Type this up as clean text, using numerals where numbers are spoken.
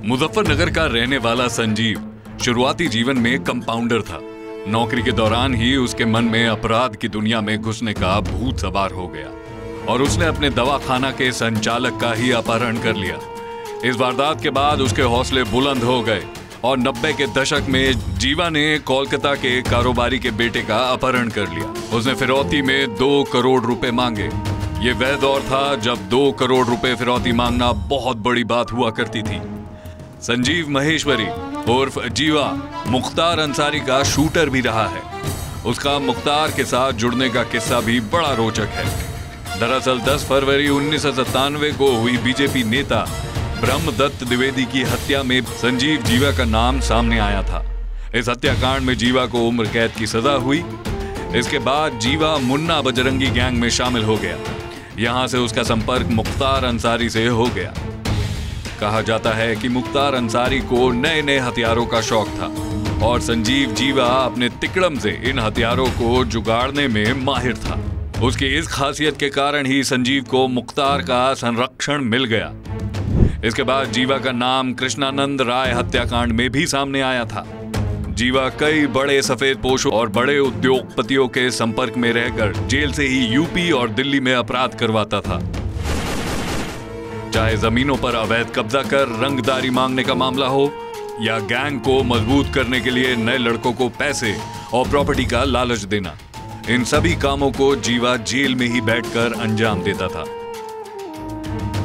मुजफ्फरनगर का रहने वाला संजीव शुरुआती जीवन में कंपाउंडर था। नौकरी के दौरान ही उसके मन में अपराध की दुनिया में घुसने का भूत सवार हो गया और उसने अपने दवाखाना के संचालक का ही अपहरण कर लिया। इस वारदात के बाद उसके हौसले बुलंद हो गए और 90 के दशक में जीवा ने कोलकाता के कारोबारी के बेटे का अपहरण कर लिया। उसने फिरौती में 2 करोड़ रुपए मांगे। ये वह दौर था जब 2 करोड़ रुपए फिरौती मांगना बहुत बड़ी बात हुआ करती थी। संजीव महेश्वरी उर्फ जीवा मुख्तार अंसारी का शूटर भी रहा है। उसका मुख्तार के साथ जुड़ने का किस्सा भी बड़ा रोचक है। दरअसल 10 फरवरी 1997 को हुई बीजेपी नेता ब्रह्मदत्त द्विवेदी की हत्या में संजीव जीवा का नाम सामने आया था। इस हत्याकांड में जीवा को उम्र कैद की सजा हुई। इसके बाद जीवा मुन्ना बजरंगी गैंग में शामिल हो गया। यहां से उसका संपर्क मुख्तार अंसारी से हो गया। कहा जाता है कि मुख्तार अंसारी को नए नए हथियारों का शौक था और संजीव जीवा अपने तिकड़म से इन हथियारों को जुगाड़ने में माहिर था। उसकी इस खासियत के कारण ही संजीव को मुख्तार का संरक्षण मिल गया। इसके बाद जीवा का नाम कृष्णानंद राय हत्याकांड में भी सामने आया था। जीवा कई बड़े सफेदपोशों और बड़े उद्योगपतियों के संपर्क में रहकर जेल से ही यूपी और दिल्ली में अपराध करवाता था। चाहे जमीनों पर अवैध कब्जा कर रंगदारी मांगने का मामला हो या गैंग को मजबूत करने के लिए नए लड़कों को पैसे और प्रॉपर्टी का लालच देना, इन सभी कामों को जीवा जेल में ही बैठकर अंजाम देता था।